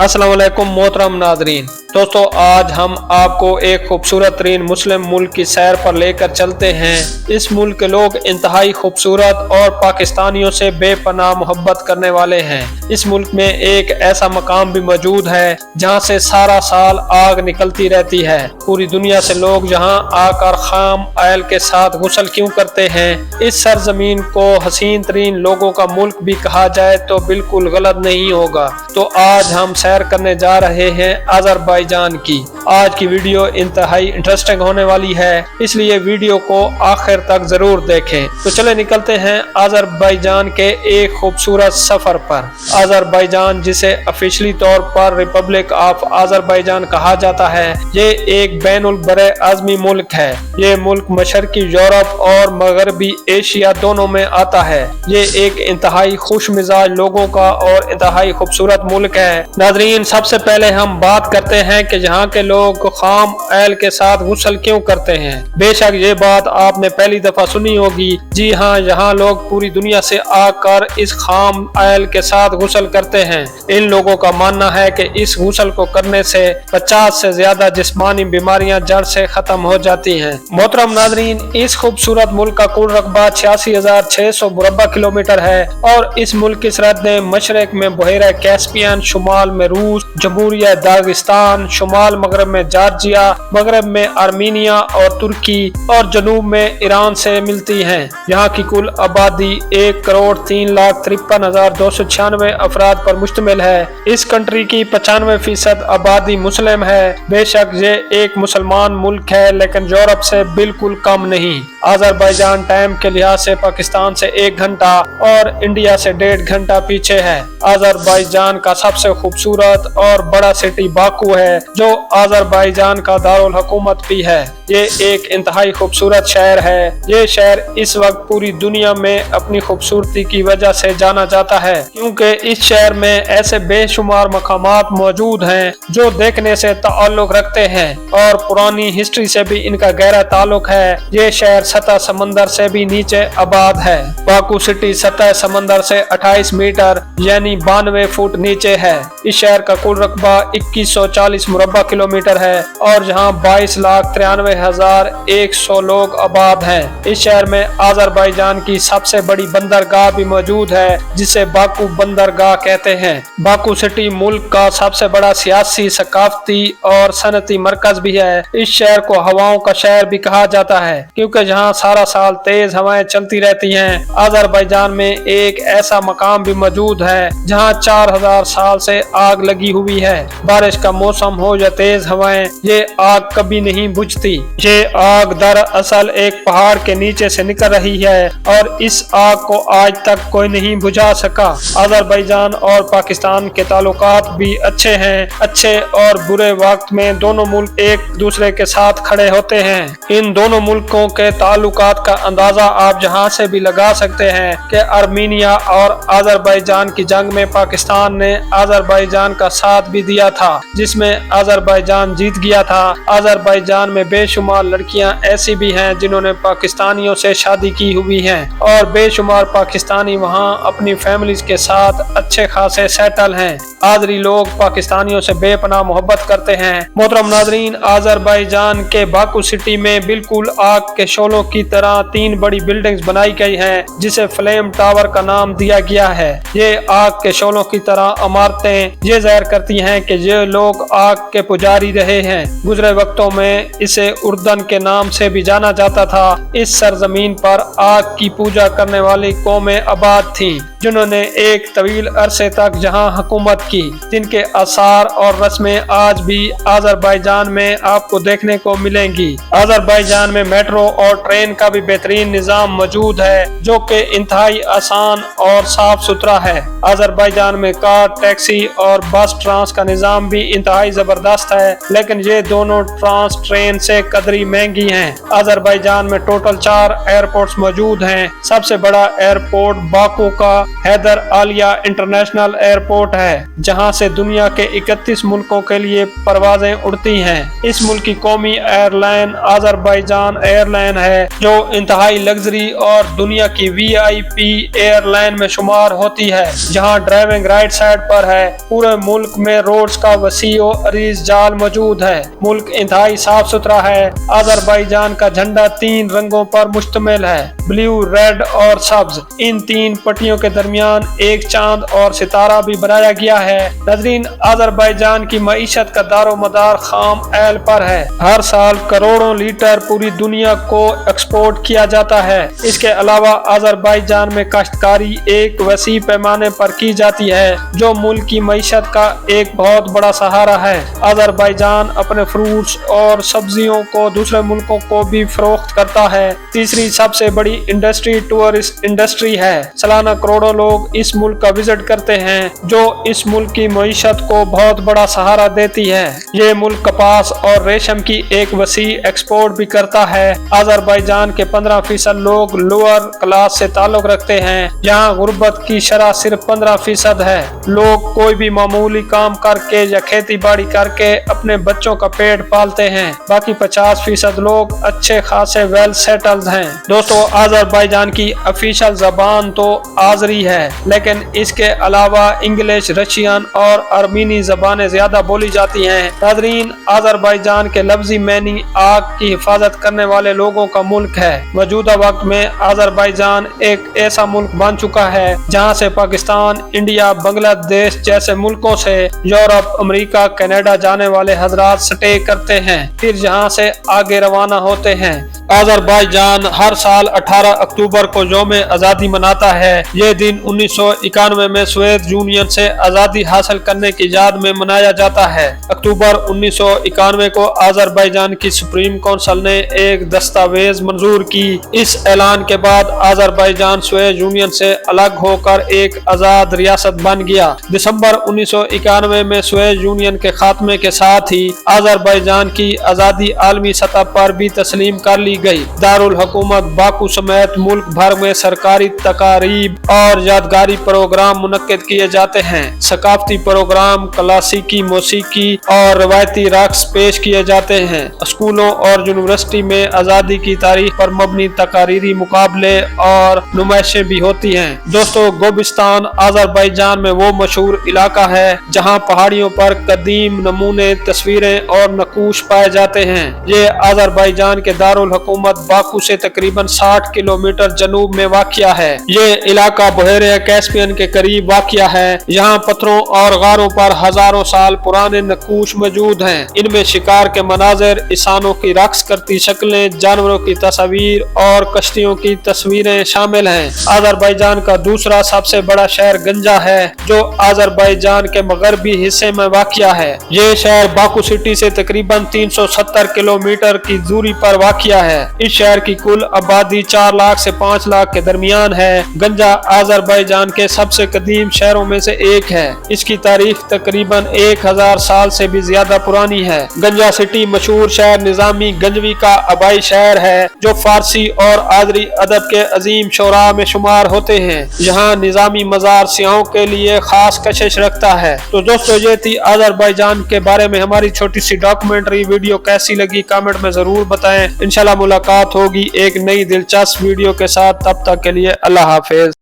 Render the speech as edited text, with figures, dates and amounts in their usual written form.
अस्सलाम वालेकुम मोहतरम नाजरीन। दोस्तों, आज हम आपको एक खूबसूरत तरीन मुस्लिम मुल्क की सैर पर लेकर चलते हैं। इस मुल्क के लोग इंतहाई खूबसूरत और पाकिस्तानियों से बेपनाह मोहब्बत करने वाले हैं। इस मुल्क में एक ऐसा मकाम भी मौजूद है जहां से सारा साल आग निकलती रहती है। पूरी दुनिया से लोग जहां आकर खाम आयल के साथ गुस्ल क्यों करते हैं। इस सरजमीन को हसीन तरीन लोगों का मुल्क भी कहा जाए तो बिल्कुल गलत नहीं होगा। तो आज हम सैर करने जा रहे हैं अज़रबैजान की। आज की वीडियो इंतहाई इंटरेस्टिंग होने वाली है, इसलिए वीडियो को आखिर तक जरूर देखें। तो चले निकलते हैं अज़रबैजान के एक खूबसूरत सफर पर। अज़रबैजान, जिसे ऑफिशियली तौर पर रिपब्लिक ऑफ अज़रबैजान कहा जाता है, ये एक बैनुल बरे आज़मी मुल्क है। ये मुल्क मशरकी यूरोप और मगरबी एशिया दोनों में आता है। ये एक इंतहाई खुश मिजाज लोगों का और इंतहाई खूबसूरत मुल्क है। नाजरीन, सबसे पहले हम बात करते हैं कि यहाँ के लोग खाम आयल के साथ गुस्ल क्यों करते हैं। बेशक ये बात आपने पहली दफा सुनी होगी। जी हाँ, यहाँ लोग पूरी दुनिया से आकर इस खाम आयल के साथ गुस्ल करते हैं। इन लोगों का मानना है कि इस गुस्ल को करने से 50 से ज्यादा जिस्मानी बीमारियां जड़ से खत्म हो जाती हैं। मोहतरम नाजरीन, इस खूबसूरत मुल्क का कुल रकबा 86,600 मुरब्बा किलोमीटर है और इस मुल्क की सरहदें मशरक में बहरा कैस्पियन, शुमाल में रूस, जमहूरिया दागिस्तान, शुमाल मगरब में जॉर्जिया, मगरब में आर्मीनिया और तुर्की और जनूब में ईरान से मिलती हैं। यहाँ की कुल आबादी 1,03,53,296 अफराद पर मुश्तमिल है। इस कंट्री की 95% आबादी मुस्लिम है। बेशक ये एक मुसलमान मुल्क है, लेकिन यूरोप से बिल्कुल कम नहीं। अज़रबैजान टाइम के लिहाज से पाकिस्तान से 1 घंटा और इंडिया से 1.5 घंटा पीछे है। अज़रबैजान का सबसे खूबसूरत और बड़ा सिटी बाकू है, जो अज़रबैजान का दारुल हुकूमत भी है। ये एक इंतहाई खूबसूरत शहर है। ये शहर इस वक्त पूरी दुनिया में अपनी खूबसूरती की वजह से जाना जाता है, क्योंकि इस शहर में ऐसे बेशुमार मकामात मौजूद हैं जो देखने से ताल्लुक रखते हैं और पुरानी हिस्ट्री से भी इनका गहरा ताल्लुक है। ये शहर सतह समंदर से भी नीचे आबाद है। बाकू सिटी सतह समंदर से 28 मीटर यानी 92 फुट नीचे है। इस शहर का कुल रकबा 2140 मुरब्बा किलोमीटर है और यहाँ 22,93,100 लोग आबाद हैं। इस शहर में अज़रबैजान की सबसे बड़ी बंदरगाह भी मौजूद है, जिसे बाकू बंदरगाह कहते हैं। बाकू सिटी मुल्क का सबसे बड़ा सियासी, सकाफती और सनती मरकज भी है। इस शहर को हवाओं का शहर भी कहा जाता है, क्योंकि यहाँ सारा साल तेज हवाएं चलती रहती हैं। अज़रबैजान में एक ऐसा मकाम भी मौजूद है जहाँ 4000 साल से आग लगी हुई है। बारिश का मौसम हो या तेज हवाएं, ये आग कभी नहीं बुझती। ये आग दरअसल एक पहाड़ के नीचे से निकल रही है और इस आग को आज तक कोई नहीं बुझा सका। अज़रबैजान और पाकिस्तान के ताल्लुकात भी अच्छे हैं। अच्छे और बुरे वक्त में दोनों मुल्क एक दूसरे के साथ खड़े होते हैं। इन दोनों मुल्कों के ताल्लुकात का अंदाजा आप जहां से भी लगा सकते हैं कि आर्मीनिया और अज़रबैजान की जंग में पाकिस्तान ने अज़रबैजान का साथ भी दिया था, जिसमें अज़रबैजान जीत गया था। अज़रबैजान में बेशुमार लड़कियां ऐसी भी हैं जिन्होंने पाकिस्तानियों से शादी की हुई हैं और बेशुमार पाकिस्तानी वहां अपनी फैमिलीज के साथ अच्छे खासे सेटल हैं। आज़री लोग पाकिस्तानियों से बेपनाह मोहब्बत करते हैं। मोहतरम नाजरीन, अज़रबैजान के बाकू सिटी में बिल्कुल आग के शोलों की तरह 3 बड़ी बिल्डिंग्स बनाई गई हैं, जिसे फ्लेम टावर का नाम दिया गया है। ये आग के शोलों की तरह इमारतें ये ज़ाहिर करती हैं कि ये लोग आग के पुजारी रहे हैं। गुजरे वक्तों में इसे उर्दन के नाम से भी जाना जाता था। इस सरजमीन पर आग की पूजा करने वाली कौमें आबाद थीं, जिन्होंने एक तवील अरसे तक जहां हुकूमत की, जिनके आसार और रस्में आज भी अज़रबैजान में आपको देखने को मिलेंगी। अज़रबैजान में मेट्रो और ट्रेन का भी बेहतरीन निज़ाम मौजूद है, जो कि इंतहाई आसान और साफ सुथरा है। अज़रबैजान में कार, टैक्सी और बस ट्रांस का निज़ाम भी इंतहाई जबरदस्त है, लेकिन ये दोनों ट्रांस ट्रेन से कदरी महंगी हैं। अज़रबैजान में टोटल 4 एयरपोर्ट्स मौजूद हैं। सबसे बड़ा एयरपोर्ट बाकू का हैदर आलिया इंटरनेशनल एयरपोर्ट है, जहां से दुनिया के 31 मुल्कों के लिए परवाजें उड़ती हैं। इस मुल्क की कौमी एयरलाइन अजरबैजान एयरलाइन है, जो इंतहाई लग्जरी और दुनिया की VIP एयरलाइन में शुमार होती है, जहां ड्राइविंग राइट साइड पर है। पूरे मुल्क में रोड्स का वसी और अरीज जाल मौजूद है। मुल्क इंतहाई साफ सुथरा है। अजरबैजान का झंडा 3 रंगों पर मुश्तमिल है, ब्लू, रेड और सब्ज। इन 3 पट्टियों के दरमियान एक चांद और सितारा भी बनाया गया है। नाज़रीन, अजरबैजान की मईशत का दारो मदार खाम एल पर है। हर साल करोड़ों लीटर पूरी दुनिया को एक्सपोर्ट किया जाता है। इसके अलावा अजरबैजान में काश्तकारी एक वसी पैमाने पर की जाती है, जो मुल्क की मईशत का एक बहुत बड़ा सहारा है। अजरबैजान अपने फ्रूट्स और सब्जियों को दूसरे मुल्कों को भी फरोख्त करता है। तीसरी सबसे बड़ी इंडस्ट्री टूरिस्ट इंडस्ट्री है। सालाना करोड़ों लोग इस मुल्क का विजिट करते हैं, जो इस मुल्क की मईशत को बहुत बड़ा सहारा देती है। ये मुल्क कपास और रेशम की एक वसी एक्सपोर्ट भी करता है। अजरबैजान के 15% लोग लोअर क्लास से ताल्लुक रखते हैं। यहाँ गुर्बत की शरह सिर्फ 15% है। लोग कोई भी मामूली काम करके या खेती बाड़ी करके अपने बच्चों का पेट पालते हैं। बाकी 50% लोग अच्छे खासे वेल सेटल्ड हैं। दोस्तों, अजरबैजान की ऑफिशियल जबान तो आजरी है, लेकिन इसके अलावा इंग्लिश, रशियन और अर्मीनी जबानें ज्यादा बोली जाती हैं। नाज़रीन, अजरबैजान के लफ्जी मैनी आग की हिफाजत करने वाले लोगों का मुल्क है। मौजूदा वक्त में अजरबैजान एक ऐसा मुल्क बन चुका है जहां से पाकिस्तान, इंडिया, बांग्लादेश जैसे मुल्कों से यूरोप, अमेरिका, कनाडा जाने वाले हजरात स्टे करते हैं, फिर जहां से आगे रवाना होते हैं। अजरबैजान हर साल 18 अक्टूबर को यौम आज़ादी मनाता है। ये दिन 1991 में सोवियत यूनियन से आज़ादी हासिल करने की याद में मनाया जाता है। अक्टूबर 1991 को अजरबैजान की सुप्रीम काउंसिल ने एक दस्तावेज मंजूर की। इस ऐलान के बाद अजरबैजान सोवियत यूनियन से अलग होकर एक आजाद रियासत बन गया। दिसंबर 1991 में सोवियत यूनियन के खात्मे के साथ ही अजरबैजान की आजादी आलमी सतह पर भी तस्लीम कर ली गई। दारुल हुकूमत बाकू समेत मुल्क भर में सरकारी तकारीब और यादगारी प्रोग्राम मुनक्किद किए जाते हैं। सकाफती प्रोग्राम, क्लासिकी मौसीकी और रवायती रक्स पेश किए जाते हैं। स्कूलों और यूनिवर्सिटी में आज़ादी की तारीख पर मबनी तकारीरी मुकाबले और नुमाइशें भी होती हैं। दोस्तों, गोबिस्तान अजरबैजान में वो मशहूर इलाका है जहां पहाड़ियों पर कदीम नमूने, तस्वीरें और नकूश पाए जाते हैं। ये अजरबैजान के दारुल हुकूमत बाकू से तकरीबन 60 किलोमीटर जनूब में वाक़िया है। ये इलाका बहरे कैस्पियन के करीब वाक़िया है। यहाँ पत्थरों और गारों पर हजारों साल पुराने नकूश मौजूद हैं। इनमें शिकार के मनाजिर, इंसानों की रक्स करती शक्लें, जानवरों की तस्वीर और कश्तियों की तस्वीरें शामिल हैं। अजरबैजान का दूसरा सबसे बड़ा शहर गंजा है, जो अजरबैजान के मगरबी हिस्से में वाक़िया है। ये शहर बाकू सिटी से तकरीबन 370 किलोमीटर की दूरी पर वाक़िया है। इस शहर की कुल आबादी 4 लाख से 5 लाख के दरमियान है। गंजा अजरबैजान के सबसे कदीम शहरों में से एक है। इसकी तारीख तकरीबन 1000 साल से भी ज्यादा पुरानी है। गंजा सिटी मशहूर शहर निजामी गंजवी का आबाई शहर है, जो फारसी और आदरी अदब के अजीम शोरा में शुमार होते हैं। यहाँ निजामी मजार सियाहों के लिए खास कशिश रखता है। तो दोस्तों, ये थी अजरबैजान के बारे में हमारी छोटी सी डॉक्यूमेंट्री। वीडियो कैसी लगी कमेंट में जरूर बताएं। इंशाल्लाह मुलाकात होगी एक नई दिलचस्प वीडियो के साथ। तब तक के लिए अल्लाह हाफिज।